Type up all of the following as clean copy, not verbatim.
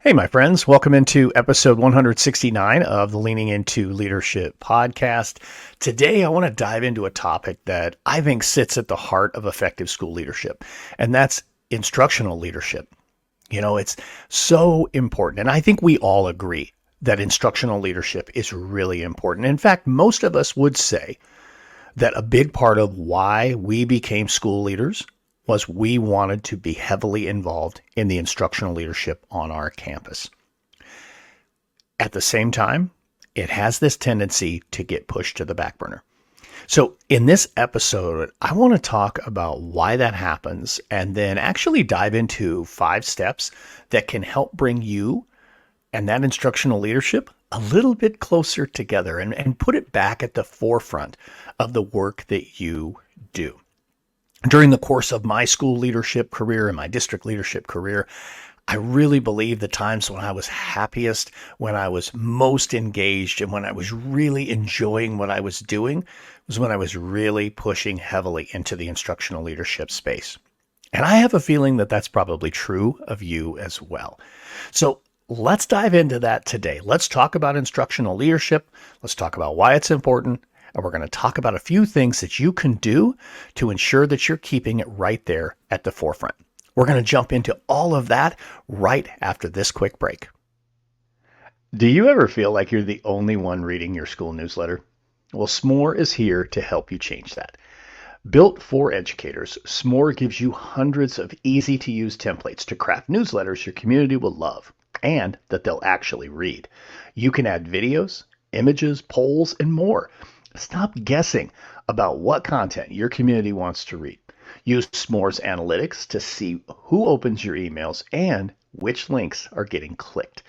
Hey, my friends, welcome into episode 169 of the Leaning Into Leadership podcast. Today, I want to dive into a topic that I think sits at the heart of effective school leadership, and that's instructional leadership. It's so important, and I think we all agree that instructional leadership is really important. In fact, most of us would say that a big part of why we became school leaders was we wanted to be heavily involved in the instructional leadership on our campus. At the same time, it has this tendency to get pushed to the back burner. So in this episode, I want to talk about why that happens and then actually dive into 5 steps that can help bring you and that instructional leadership a little bit closer together and put it back at the forefront of the work that you do. During the course of my school leadership career and my district leadership career, I really believe the times when I was happiest, when I was most engaged, and when I was really enjoying what I was doing was when I was really pushing heavily into the instructional leadership space. And I have a feeling that that's probably true of you as well. So let's dive into that today. Let's talk about instructional leadership. Let's talk about why it's important. And we're going to talk about a few things that you can do to ensure that you're keeping it right there at the forefront. We're going to jump into all of that right after this quick break. Do you ever feel like you're the only one reading your school newsletter? Well, S'more is here to help you change that. Built for educators, S'more gives you hundreds of easy-to-use templates to craft newsletters your community will love and that they'll actually read. You can add videos, images, polls, and more. Stop guessing about what content your community wants to read. Use S'more's analytics to see who opens your emails and which links are getting clicked.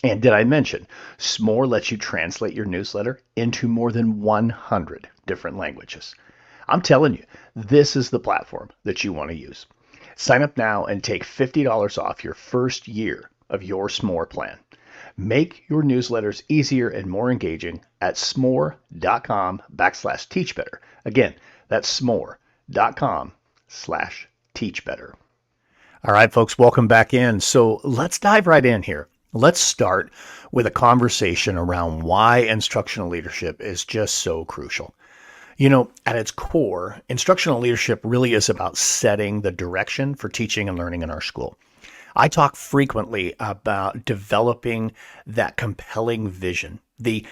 And did I mention, S'more lets you translate your newsletter into more than 100 different languages. I'm telling you, this is the platform that you want to use. Sign up now and take $50 off your first year of your S'more plan. Make your newsletters easier and more engaging at s'more.com/teachbetter. Again, that's s'more.com/teachbetter. All right, folks, welcome back in. So let's dive right in here. Let's start with a conversation around why instructional leadership is just so crucial. At its core, instructional leadership really is about setting the direction for teaching and learning in our school. I talk frequently about developing that compelling vision.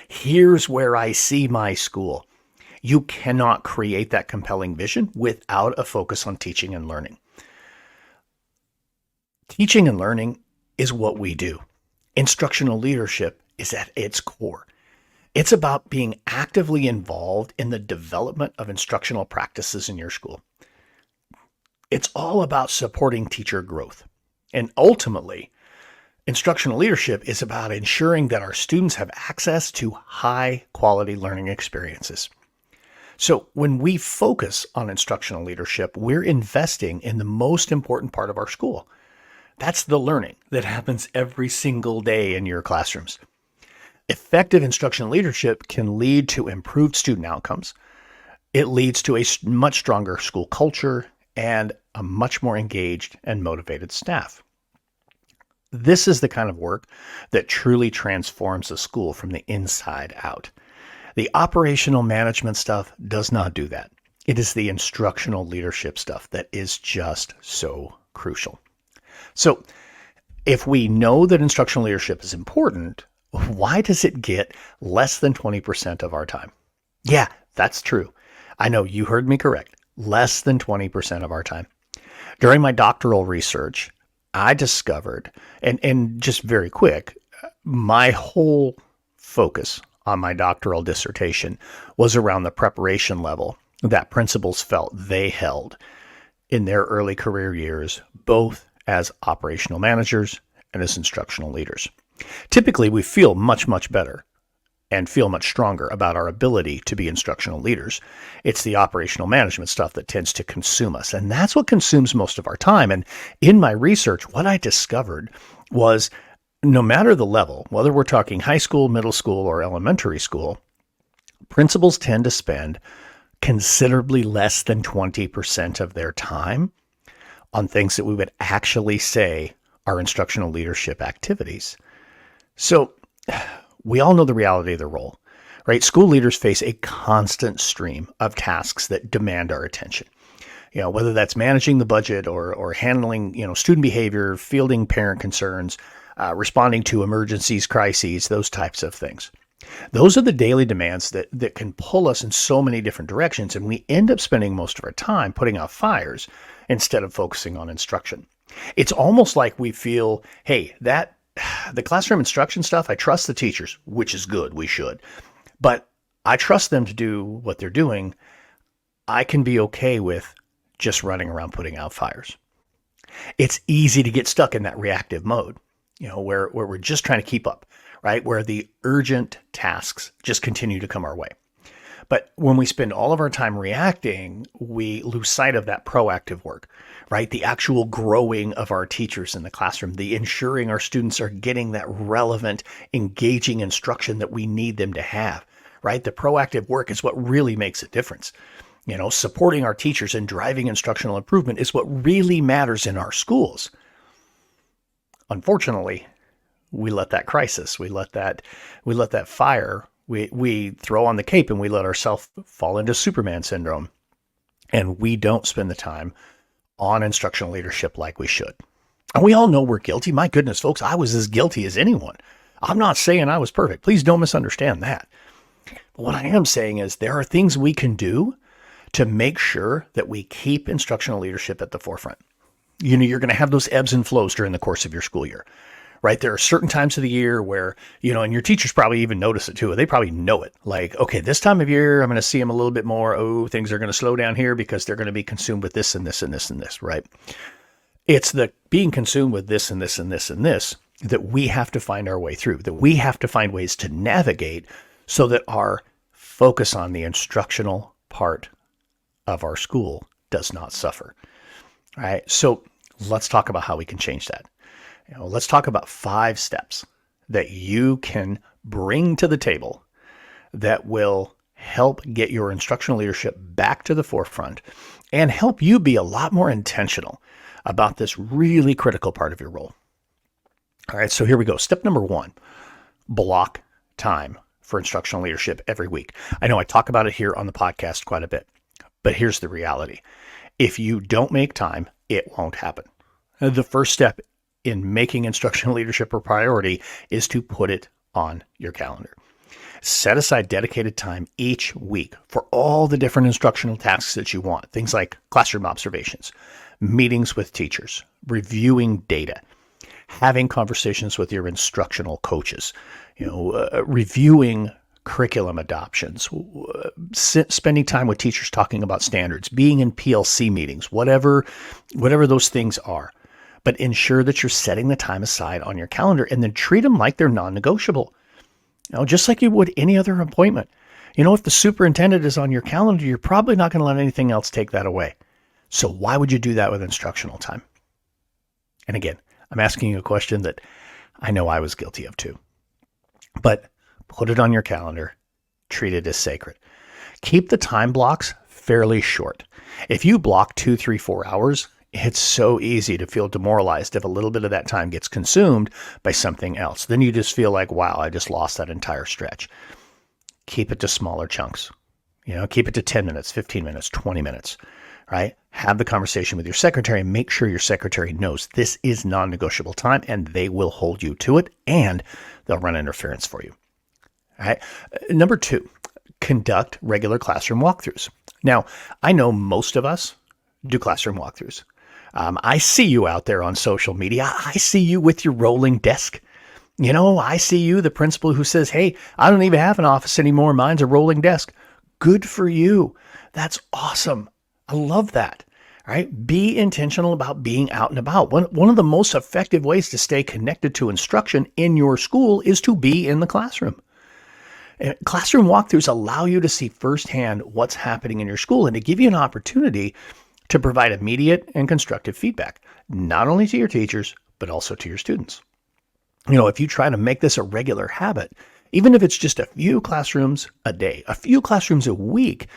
Here's where I see my school. You cannot create that compelling vision without a focus on teaching and learning. Teaching and learning is what we do. Instructional leadership is at its core. It's about being actively involved in the development of instructional practices in your school. It's all about supporting teacher growth. And ultimately, instructional leadership is about ensuring that our students have access to high quality learning experiences. So when we focus on instructional leadership, we're investing in the most important part of our school. That's the learning that happens every single day in your classrooms. Effective instructional leadership can lead to improved student outcomes. It leads to a much stronger school culture and a much more engaged and motivated staff. This is the kind of work that truly transforms a school from the inside out. The operational management stuff does not do that. It is the instructional leadership stuff that is just so crucial. So, if we know that instructional leadership is important, why does it get less than 20% of our time? Yeah, that's true. I know you heard me correct. Less than 20% of our time. During my doctoral research, I discovered, and just very quick, my whole focus on my doctoral dissertation was around the preparation level that principals felt they held in their early career years, both as operational managers and as instructional leaders. Typically, we feel much, much better and feel much stronger about our ability to be instructional leaders. It's the operational management stuff that tends to consume us, and that's what consumes most of our time. And in my research, what I discovered was no matter the level, whether we're talking high school, middle school, or elementary school, principals tend to spend considerably less than 20% of their time on things that we would actually say our instructional leadership activities. So we all know the reality of their role, right? School leaders face a constant stream of tasks that demand our attention. Whether that's managing the budget or handling, student behavior, fielding parent concerns, responding to emergencies, crises, those types of things. Those are the daily demands that can pull us in so many different directions, and we end up spending most of our time putting out fires instead of focusing on instruction. It's almost like we feel, hey, the classroom instruction stuff, I trust the teachers, which is good, we should. But I trust them to do what they're doing. I can be okay with just running around putting out fires. It's easy to get stuck in that reactive mode, where we're just trying to keep up, right? Where the urgent tasks just continue to come our way. But when we spend all of our time reacting, we lose sight of that proactive work, right? The actual growing of our teachers in the classroom, the ensuring our students are getting that relevant, engaging instruction that we need them to have, right? The proactive work is what really makes a difference. Supporting our teachers and driving instructional improvement is what really matters in our schools. Unfortunately, we let that crisis, we let that fire, we throw on the cape and we let ourselves fall into Superman syndrome. And we don't spend the time on instructional leadership like we should. And we all know we're guilty. My goodness, folks, I was as guilty as anyone. I'm not saying I was perfect. Please don't misunderstand that. But what I am saying is there are things we can do to make sure that we keep instructional leadership at the forefront. You're going to have those ebbs and flows during the course of your school year, right? There are certain times of the year where, and your teachers probably even notice it too. They probably know it. Like, okay, this time of year, I'm going to see them a little bit more. Oh, things are going to slow down here because they're going to be consumed with this and this and this and this, right? It's the being consumed with this and this and this and this that we have to find our way through, that we have to find ways to navigate so that our focus on the instructional part of our school does not suffer. All right. So let's talk about how we can change that. Let's talk about 5 steps that you can bring to the table that will help get your instructional leadership back to the forefront and help you be a lot more intentional about this really critical part of your role. All right. So here we go. Step number 1, block time for instructional leadership every week. I know I talk about it here on the podcast quite a bit. But here's the reality. If you don't make time, it won't happen. The first step in making instructional leadership a priority is to put it on your calendar. Set aside dedicated time each week for all the different instructional tasks that you want. Things like classroom observations, meetings with teachers, reviewing data, having conversations with your instructional coaches, reviewing curriculum adoptions, spending time with teachers talking about standards, being in PLC meetings, whatever those things are. But ensure that you're setting the time aside on your calendar and then treat them like they're non-negotiable. Just like you would any other appointment. If the superintendent is on your calendar, you're probably not going to let anything else take that away. So why would you do that with instructional time? And again, I'm asking you a question that I know I was guilty of too. But put it on your calendar. Treat it as sacred. Keep the time blocks fairly short. If you block 2, 3, 4 hours, it's so easy to feel demoralized if a little bit of that time gets consumed by something else. Then you just feel like, wow, I just lost that entire stretch. Keep it to smaller chunks. Keep it to 10 minutes, 15 minutes, 20 minutes, right? Have the conversation with your secretary and make sure your secretary knows this is non-negotiable time and they will hold you to it and they'll run interference for you. All right. Number 2, conduct regular classroom walkthroughs. Now, I know most of us do classroom walkthroughs. I see you out there on social media. I see you with your rolling desk. I see you, the principal who says, hey, I don't even have an office anymore. Mine's a rolling desk. Good for you. That's awesome. I love that. All right. Be intentional about being out and about. One of the most effective ways to stay connected to instruction in your school is to be in the classroom. Classroom walkthroughs allow you to see firsthand what's happening in your school and to give you an opportunity to provide immediate and constructive feedback, not only to your teachers, but also to your students. If you try to make this a regular habit, even if it's just a few classrooms a day, a few classrooms a week,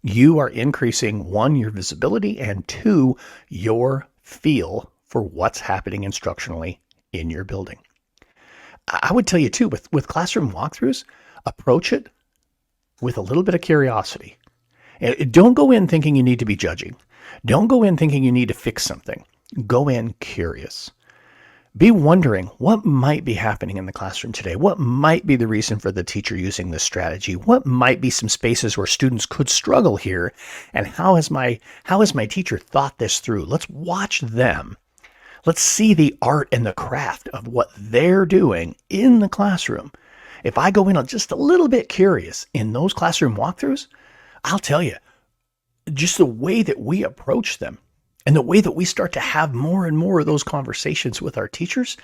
you are increasing 1, your visibility, and 2, your feel for what's happening instructionally in your building. I would tell you too, with classroom walkthroughs, approach it with a little bit of curiosity. Don't go in thinking you need to be judging. Don't go in thinking you need to fix something. Go in curious. Be wondering what might be happening in the classroom today. What might be the reason for the teacher using this strategy? What might be some spaces where students could struggle here? And how has my teacher thought this through? Let's watch them. Let's see the art and the craft of what they're doing in the classroom. If I go in just a little bit curious in those classroom walkthroughs, I'll tell you, just the way that we approach them and the way that we start to have more and more of those conversations with our teachers,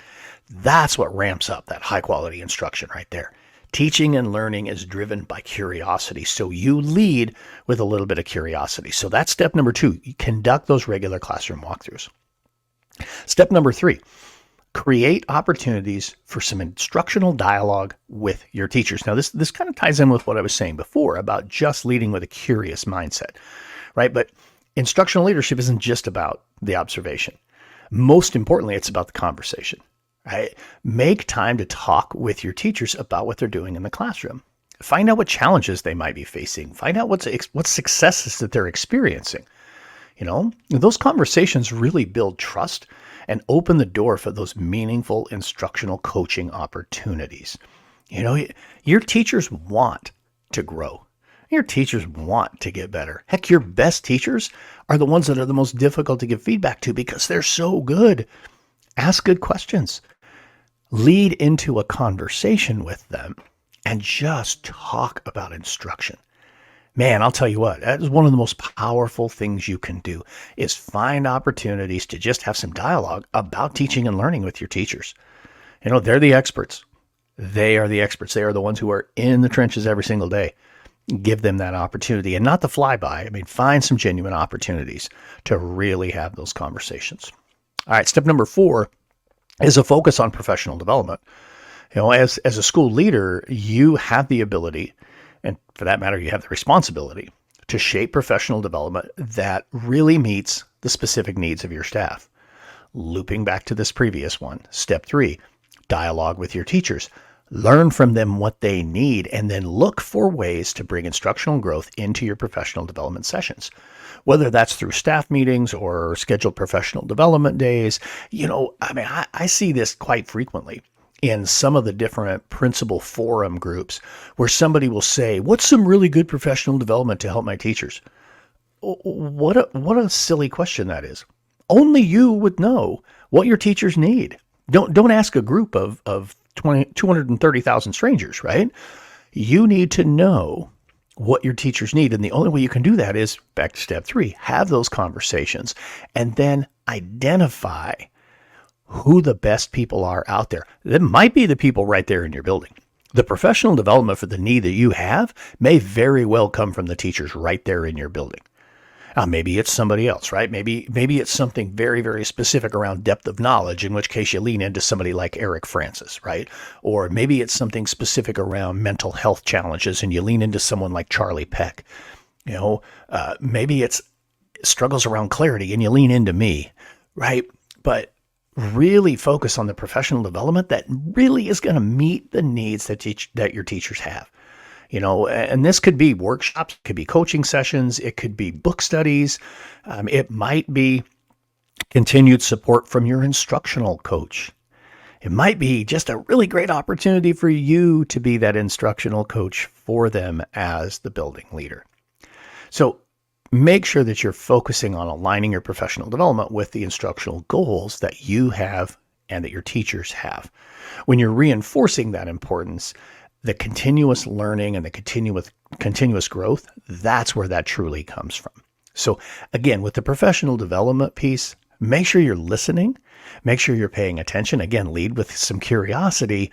that's what ramps up that high quality instruction right there. Teaching and learning is driven by curiosity. So you lead with a little bit of curiosity. So that's step number 2. You conduct those regular classroom walkthroughs. Step number 3, create opportunities for some instructional dialogue with your teachers. Now, this kind of ties in with what I was saying before about just leading with a curious mindset, right? But instructional leadership isn't just about the observation. Most importantly, it's about the conversation, right? Make time to talk with your teachers about what they're doing in the classroom. Find out what challenges they might be facing. Find out what successes that they're experiencing. Those conversations really build trust and open the door for those meaningful instructional coaching opportunities. Your teachers want to grow. Your teachers want to get better. Heck, your best teachers are the ones that are the most difficult to give feedback to because they're so good. Ask good questions. Lead into a conversation with them and just talk about instruction. Man, I'll tell you what, that is one of the most powerful things you can do is find opportunities to just have some dialogue about teaching and learning with your teachers. They're the experts. They are the experts. They are the ones who are in the trenches every single day. Give them that opportunity and not the flyby. Find some genuine opportunities to really have those conversations. All right, step number 4 is a focus on professional development. As a school leader, you have the ability, and for that matter, you have the responsibility to shape professional development that really meets the specific needs of your staff. Looping back to this previous one, step 3, dialogue with your teachers. Learn from them what they need and then look for ways to bring instructional growth into your professional development sessions. Whether that's through staff meetings or scheduled professional development days, I see this quite frequently in some of the different principal forum groups where somebody will say, what's some really good professional development to help my teachers? What a silly question that is. Only you would know what your teachers need. Don't ask a group of 230,000 strangers, right? You need to know what your teachers need. And the only way you can do that is back to step 3, have those conversations and then identify who the best people are out there. That might be the people right there in your building. The professional development for the need that you have may very well come from the teachers right there in your building. Maybe it's somebody else, right? Maybe it's something very, very specific around depth of knowledge, in which case you lean into somebody like Eric Francis, right? Or maybe it's something specific around mental health challenges and you lean into someone like Charlie Peck. Maybe it's struggles around clarity and you lean into me, right? But really focus on the professional development that really is going to meet the needs that your teachers have. And this could be workshops, it could be coaching sessions, it could be book studies, it might be continued support from your instructional coach. It might be just a really great opportunity for you to be that instructional coach for them as the building leader. So make sure that you're focusing on aligning your professional development with the instructional goals that you have and that your teachers have. When you're reinforcing that importance, the continuous learning and the continuous growth, that's where that truly comes from. So again, with the professional development piece, make sure you're listening, make sure you're paying attention. Again, lead with some curiosity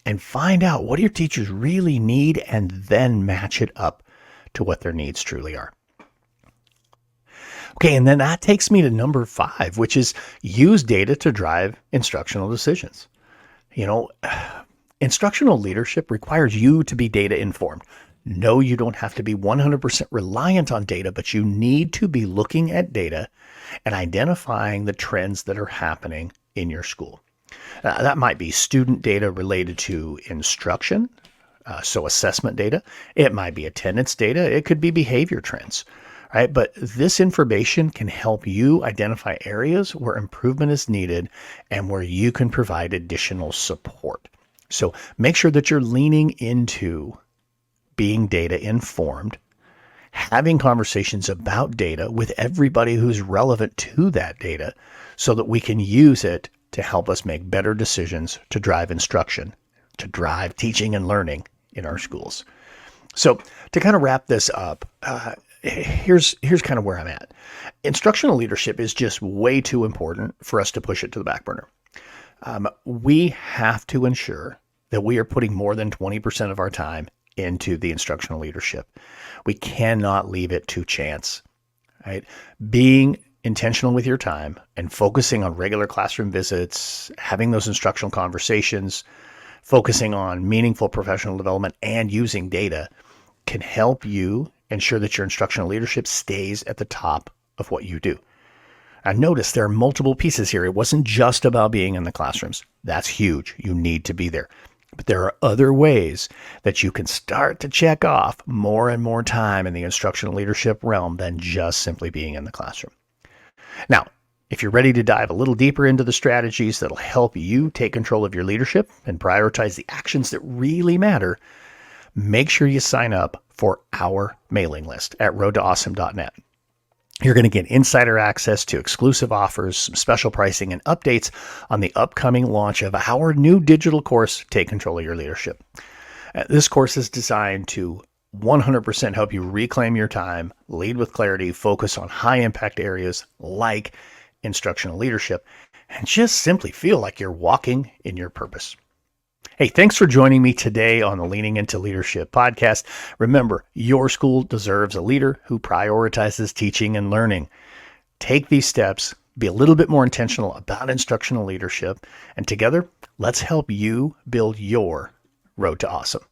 and find out what your teachers really need and then match it up to what their needs truly are. Okay, and then that takes me to number 5, which is use data to drive instructional decisions. Instructional leadership requires you to be data informed. No, you don't have to be 100% reliant on data, but you need to be looking at data and identifying the trends that are happening in your school. That might be student data related to instruction, so assessment data. It might be attendance data. It could be behavior trends, right? But this information can help you identify areas where improvement is needed and where you can provide additional support. So make sure that you're leaning into being data informed, having conversations about data with everybody who's relevant to that data so that we can use it to help us make better decisions to drive instruction, to drive teaching and learning in our schools. So to kind of wrap this up, here's kind of where I'm at. Instructional leadership is just way too important for us to push it to the back burner. We have to ensure that we are putting more than 20% of our time into the instructional leadership. We cannot leave it to chance, right? Being intentional with your time and focusing on regular classroom visits, having those instructional conversations, focusing on meaningful professional development and using data can help you ensure that your instructional leadership stays at the top of what you do. And notice there are multiple pieces here. It wasn't just about being in the classrooms. That's huge. You need to be there. But there are other ways that you can start to check off more and more time in the instructional leadership realm than just simply being in the classroom. Now, if you're ready to dive a little deeper into the strategies that'll help you take control of your leadership and prioritize the actions that really matter, make sure you sign up for our mailing list at roadtoawesome.net. You're going to get insider access to exclusive offers, some special pricing, and updates on the upcoming launch of our new digital course, Take Control of Your Leadership. This course is designed to 100% help you reclaim your time, lead with clarity, focus on high-impact areas like instructional leadership, and just simply feel like you're walking in your purpose. Hey, thanks for joining me today on the Leaning Into Leadership podcast. Remember, your school deserves a leader who prioritizes teaching and learning. Take these steps, be a little bit more intentional about instructional leadership, and together, let's help you build your road to awesome.